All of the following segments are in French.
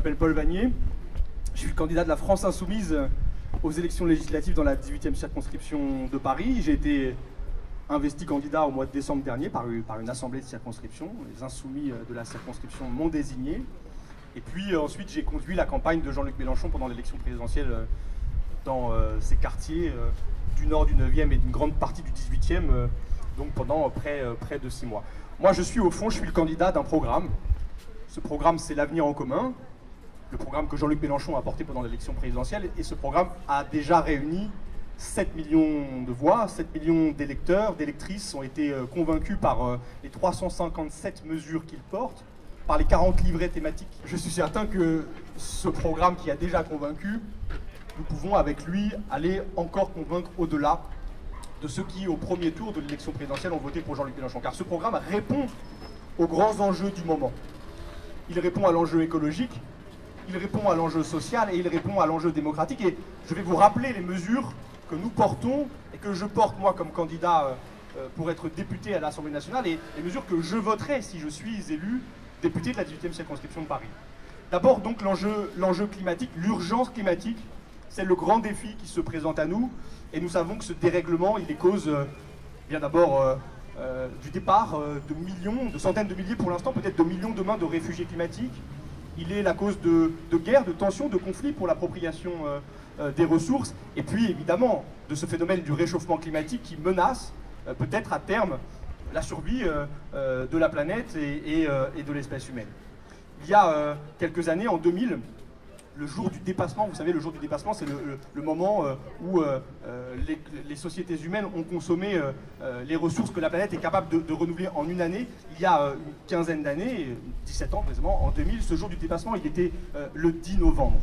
m'appelle Paul Vanier. Je suis le candidat de la France Insoumise aux élections législatives dans la 18e circonscription de Paris. J'ai été investi candidat au mois de décembre dernier par une assemblée de circonscription. Les insoumis de la circonscription m'ont désigné. Et puis ensuite, j'ai conduit la campagne de Jean-Luc Mélenchon pendant l'élection présidentielle dans ces quartiers du nord du 9e et d'une grande partie du 18e, donc pendant près de 6 mois. Moi, je suis au fond, je suis le candidat d'un programme. Ce programme, c'est l'Avenir en commun, le programme que Jean-Luc Mélenchon a porté pendant l'élection présidentielle. Et ce programme a déjà réuni 7 millions de voix, 7 millions d'électeurs, d'électrices ont été convaincus par les 357 mesures qu'il porte, par les 40 livrets thématiques. Je suis certain que ce programme qui a déjà convaincu, nous pouvons avec lui aller encore convaincre au-delà de ceux qui, au premier tour de l'élection présidentielle, ont voté pour Jean-Luc Mélenchon. Car ce programme répond aux grands enjeux du moment. Il répond à l'enjeu écologique, il répond à l'enjeu social et il répond à l'enjeu démocratique. Et je vais vous rappeler les mesures que nous portons et que je porte moi comme candidat pour être député à l'Assemblée nationale et les mesures que je voterai si je suis élu député de la 18e circonscription de Paris. D'abord donc l'enjeu climatique, l'urgence climatique, c'est le grand défi qui se présente à nous et nous savons que ce dérèglement il est cause bien d'abord du départ de millions, de centaines de milliers pour l'instant, peut-être de millions demain de réfugiés climatiques. Il est la cause de guerres, de tensions, de conflits pour l'appropriation des ressources et puis évidemment de ce phénomène du réchauffement climatique qui menace peut-être à terme la survie de la planète et de l'espèce humaine. Il y a quelques années, en 2000, le jour du dépassement, vous savez, le jour du dépassement, c'est le moment où les sociétés humaines ont consommé les ressources que la planète est capable de renouveler en une année. Il y a une quinzaine d'années, 17 ans précisément, en 2000, ce jour du dépassement, il était le 10 novembre.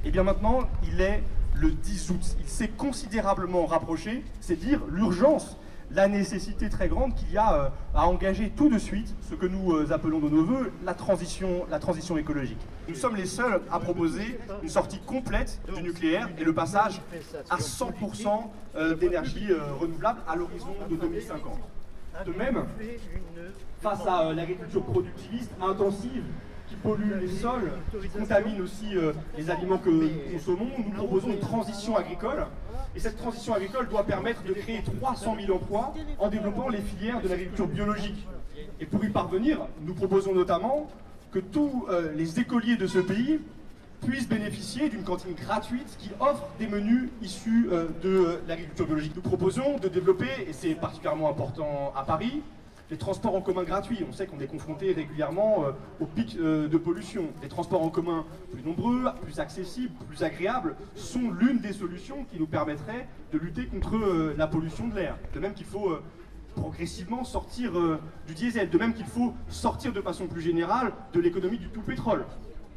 Et bien maintenant, il est le 10 août. Il s'est considérablement rapproché, c'est dire l'urgence, la nécessité très grande qu'il y a à engager tout de suite ce que nous appelons de nos voeux la transition écologique. Nous sommes les seuls à proposer une sortie complète du nucléaire et le passage à 100% d'énergie renouvelable à l'horizon de 2050. De même, face à l'agriculture productiviste, intensive, qui pollue les sols, qui contamine aussi les aliments que nous consommons, nous proposons une transition agricole. Et cette transition agricole doit permettre de créer 300 000 emplois en développant les filières de l'agriculture biologique. Et pour y parvenir, nous proposons notamment que tous les écoliers de ce pays puissent bénéficier d'une cantine gratuite qui offre des menus issus de l'agriculture biologique. Nous proposons de développer, et c'est particulièrement important à Paris, les transports en commun gratuits. On sait qu'on est confronté régulièrement au pic de pollution. Les transports en commun plus nombreux, plus accessibles, plus agréables sont l'une des solutions qui nous permettrait de lutter contre la pollution de l'air. De même qu'il faut progressivement sortir du diesel. De même qu'il faut sortir de façon plus générale de l'économie du tout pétrole.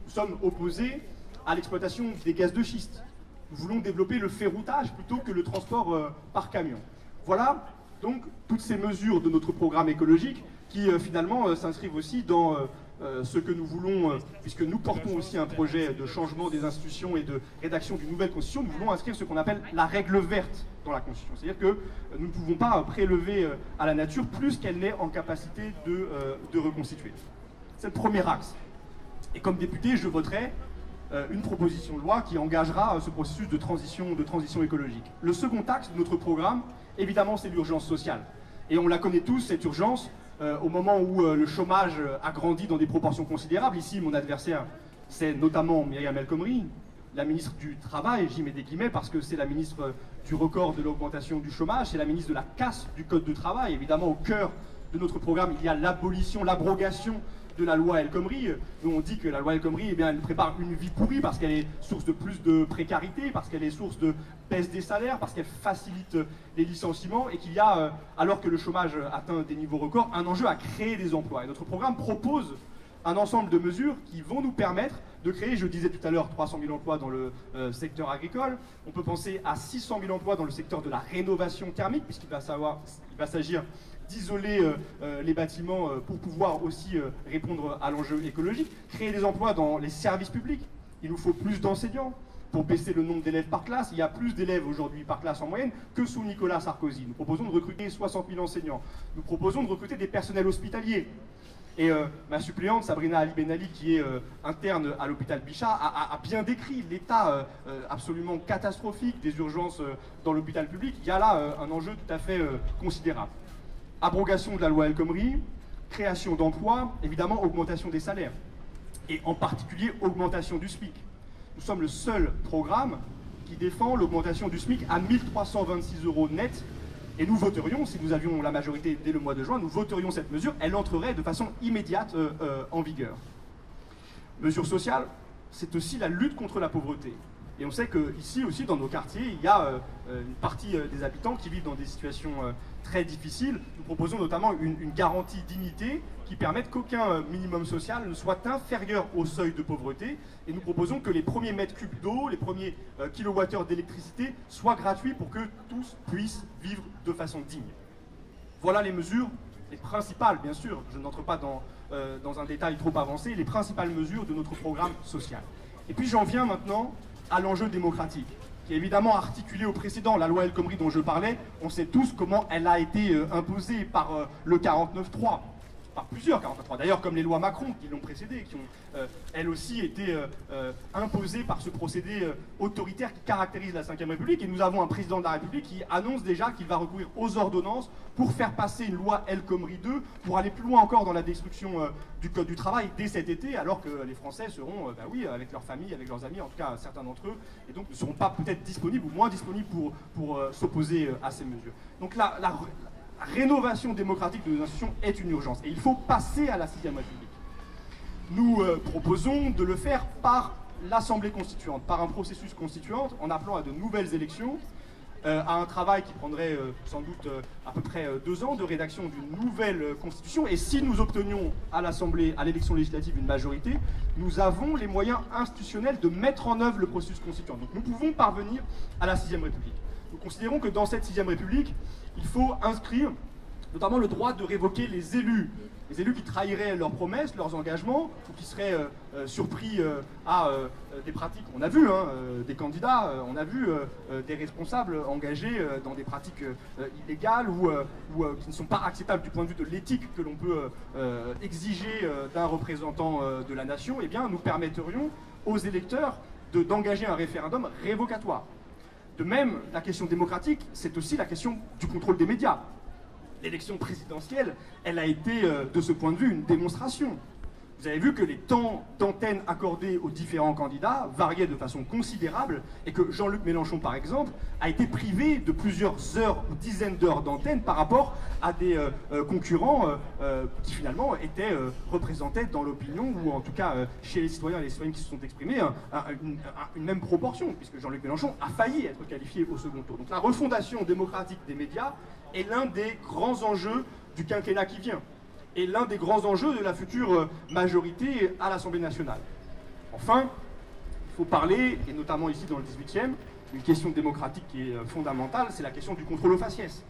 Nous sommes opposés à l'exploitation des gaz de schiste. Nous voulons développer le ferroutage plutôt que le transport par camion. Voilà donc toutes ces mesures de notre programme écologique qui finalement s'inscrivent aussi dans ce que nous voulons, puisque nous portons aussi un projet de changement des institutions et de rédaction d'une nouvelle constitution, nous voulons inscrire ce qu'on appelle la règle verte dans la constitution. C'est-à-dire que nous ne pouvons pas prélever à la nature plus qu'elle n'est en capacité de reconstituer. C'est le premier axe. Et comme député, je voterai une proposition de loi qui engagera ce processus de transition écologique. Le second axe de notre programme, évidemment, c'est l'urgence sociale. Et on la connaît tous, cette urgence, au moment où le chômage a grandi dans des proportions considérables. Ici, mon adversaire, c'est notamment Myriam El Khomri, la ministre du Travail, j'y mets des guillemets parce que c'est la ministre du record de l'augmentation du chômage, c'est la ministre de la casse du Code du travail. Évidemment, au cœur de notre programme, il y a l'abolition, l'abrogation de la loi El Khomri. Nous on dit que la loi El Khomri, eh bien, elle prépare une vie pourrie parce qu'elle est source de plus de précarité, parce qu'elle est source de baisse des salaires, parce qu'elle facilite les licenciements et qu'il y a, alors que le chômage atteint des niveaux records, un enjeu à créer des emplois. Et notre programme propose un ensemble de mesures qui vont nous permettre de créer, je disais tout à l'heure, 300 000 emplois dans le secteur agricole. On peut penser à 600 000 emplois dans le secteur de la rénovation thermique, puisqu'il va s'agir d'isoler les bâtiments pour pouvoir aussi répondre à l'enjeu écologique. Créer des emplois dans les services publics. Il nous faut plus d'enseignants pour baisser le nombre d'élèves par classe. Il y a plus d'élèves aujourd'hui par classe en moyenne que sous Nicolas Sarkozy. Nous proposons de recruter 60 000 enseignants. Nous proposons de recruter des personnels hospitaliers. Et ma suppléante, Sabrina Ali Benali, qui est interne à l'hôpital Bichat, a bien décrit l'état absolument catastrophique des urgences dans l'hôpital public. Il y a là un enjeu tout à fait considérable. Abrogation de la loi El Khomri, création d'emplois, évidemment augmentation des salaires, et en particulier augmentation du SMIC. Nous sommes le seul programme qui défend l'augmentation du SMIC à 1326 € net, et nous voterions, si nous avions la majorité dès le mois de juin, nous voterions cette mesure, elle entrerait de façon immédiate en vigueur. Mesure sociale, c'est aussi la lutte contre la pauvreté. Et on sait qu'ici aussi, dans nos quartiers, il y a une partie des habitants qui vivent dans des situations très difficiles. Nous proposons notamment une garantie dignité qui permette qu'aucun minimum social ne soit inférieur au seuil de pauvreté. Et nous proposons que les premiers mètres cubes d'eau, les premiers kilowattheures d'électricité soient gratuits pour que tous puissent vivre de façon digne. Voilà les mesures, les principales, bien sûr, je n'entre pas dans un détail trop avancé, les principales mesures de notre programme social. Et puis j'en viens maintenant à l'enjeu démocratique, qui est évidemment articulé au précédent. La loi El Khomri dont je parlais, on sait tous comment elle a été imposée par le 49.3, par plusieurs 49.3, d'ailleurs comme les lois Macron qui l'ont précédé, qui ont elles aussi été imposées par ce procédé autoritaire qui caractérise la Ve République. Et nous avons un président de la République qui annonce déjà qu'il va recourir aux ordonnances pour faire passer une loi El Khomri 2, pour aller plus loin encore dans la destruction du Code du travail dès cet été, alors que les Français seront, oui, avec leurs familles, avec leurs amis, en tout cas certains d'entre eux, et donc ne seront pas peut-être disponibles ou moins disponibles pour s'opposer à ces mesures. Donc la rénovation démocratique de nos institutions est une urgence, et il faut passer à la 6e République. Nous proposons de le faire par l'Assemblée constituante, par un processus constituant, en appelant à de nouvelles élections, à un travail qui prendrait sans doute à peu près 2 ans de rédaction d'une nouvelle constitution. Et si nous obtenions à l'Assemblée, à l'élection législative, une majorité, nous avons les moyens institutionnels de mettre en œuvre le processus constituant. Donc nous pouvons parvenir à la 6e République. Nous considérons que dans cette 6e République, il faut inscrire notamment le droit de révoquer les élus qui trahiraient leurs promesses, leurs engagements, ou qui seraient surpris à des pratiques. On a vu des candidats, on a vu des responsables engagés dans des pratiques illégales ou qui ne sont pas acceptables du point de vue de l'éthique que l'on peut exiger d'un représentant de la nation. Eh bien, nous permetterions aux électeurs d'engager un référendum révocatoire. De même, la question démocratique, c'est aussi la question du contrôle des médias. L'élection présidentielle, elle a été, de ce point de vue, une démonstration. Vous avez vu que les temps d'antenne accordés aux différents candidats variaient de façon considérable et que Jean-Luc Mélenchon, par exemple, a été privé de plusieurs heures ou dizaines d'heures d'antenne par rapport à des concurrents qui finalement étaient représentés dans l'opinion ou en tout cas chez les citoyens et les citoyennes qui se sont exprimés une même proportion, puisque Jean-Luc Mélenchon a failli être qualifié au second tour. Donc la refondation démocratique des médias est l'un des grands enjeux du quinquennat qui vient, et l'un des grands enjeux de la future majorité à l'Assemblée nationale. Enfin, il faut parler, et notamment ici dans le 18e, une question démocratique qui est fondamentale, c'est la question du contrôle au faciès.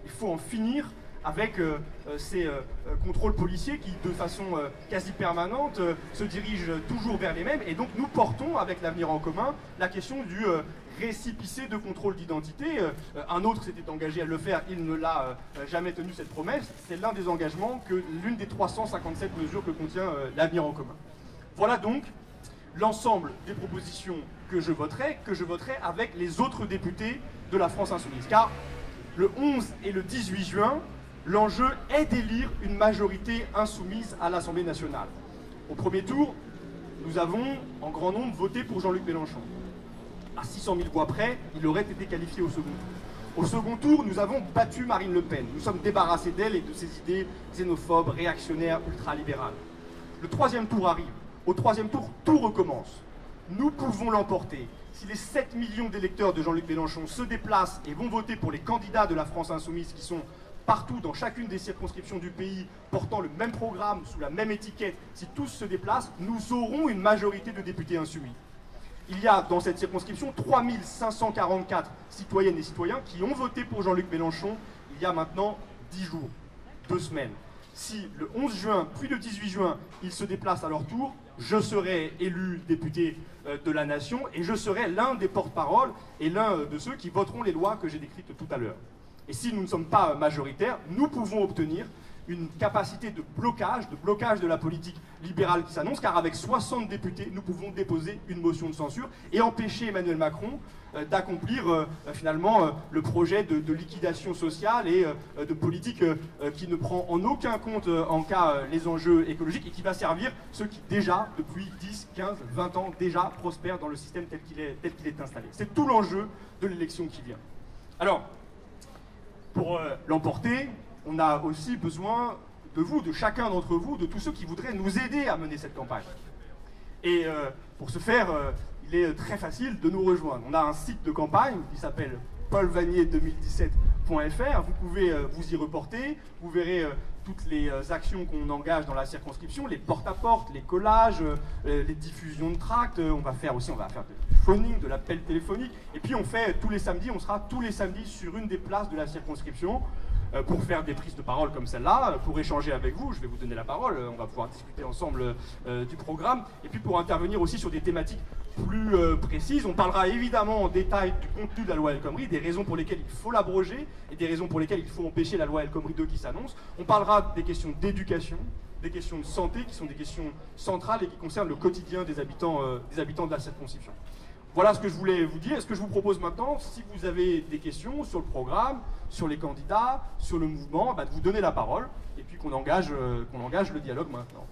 Il faut en finir avec ces contrôles policiers qui, de façon quasi permanente, se dirigent toujours vers les mêmes. Et donc nous portons, avec l'Avenir en commun, la question du récépissé de contrôle d'identité. Un autre s'était engagé à le faire, il ne l'a jamais tenu cette promesse. C'est l'un des engagements, l'une des 357 mesures que contient l'Avenir en commun. Voilà donc l'ensemble des propositions que je voterai avec les autres députés de la France Insoumise. Car le 11 et le 18 juin, l'enjeu est d'élire une majorité insoumise à l'Assemblée nationale. Au premier tour, nous avons en grand nombre voté pour Jean-Luc Mélenchon. À 600 000 voix près, il aurait été qualifié au second tour. Au second tour, nous avons battu Marine Le Pen. Nous sommes débarrassés d'elle et de ses idées xénophobes, réactionnaires, ultralibérales. Le troisième tour arrive. Au troisième tour, tout recommence. Nous pouvons l'emporter. Si les 7 millions d'électeurs de Jean-Luc Mélenchon se déplacent et vont voter pour les candidats de la France Insoumise qui sont partout dans chacune des circonscriptions du pays, portant le même programme, sous la même étiquette, si tous se déplacent, nous aurons une majorité de députés insoumis. Il y a dans cette circonscription 3544 citoyennes et citoyens qui ont voté pour Jean-Luc Mélenchon il y a maintenant 10 jours, 2 semaines. Si le 11 juin, puis le 18 juin, ils se déplacent à leur tour, je serai élu député de la nation et je serai l'un des porte-parole et l'un de ceux qui voteront les lois que j'ai décrites tout à l'heure. Et si nous ne sommes pas majoritaires, nous pouvons obtenir une capacité de blocage de la politique libérale qui s'annonce, car avec 60 députés, nous pouvons déposer une motion de censure et empêcher Emmanuel Macron d'accomplir finalement le projet de liquidation sociale et de politique qui ne prend en aucun compte en cas les enjeux écologiques et qui va servir ceux qui déjà, depuis 10, 15, 20 ans, déjà prospèrent dans le système tel qu'il est installé. C'est tout l'enjeu de l'élection qui vient. Alors, pour l'emporter, on a aussi besoin de vous, de chacun d'entre vous, de tous ceux qui voudraient nous aider à mener cette campagne. Et pour ce faire, il est très facile de nous rejoindre. On a un site de campagne qui s'appelle paulvanier2017.fr. Vous pouvez vous y reporter. Vous verrez toutes les actions qu'on engage dans la circonscription, les porte-à-porte, les collages, les diffusions de tracts. On va faire du phoning, de l'appel téléphonique. Et puis on fait tous les samedis, on sera tous les samedis sur une des places de la circonscription pour faire des prises de parole comme celle-là, pour échanger avec vous. Je vais vous donner la parole, on va pouvoir discuter ensemble du programme. Et puis pour intervenir aussi sur des thématiques plus précises. On parlera évidemment en détail du contenu de la loi El Khomri, des raisons pour lesquelles il faut l'abroger et des raisons pour lesquelles il faut empêcher la loi El Khomri 2 qui s'annonce. On parlera des questions d'éducation, des questions de santé qui sont des questions centrales et qui concernent le quotidien des habitants de la circonscription. Voilà ce que je voulais vous dire. Ce que je vous propose maintenant, si vous avez des questions sur le programme, sur les candidats, sur le mouvement, de vous donner la parole et puis qu'on engage le dialogue maintenant.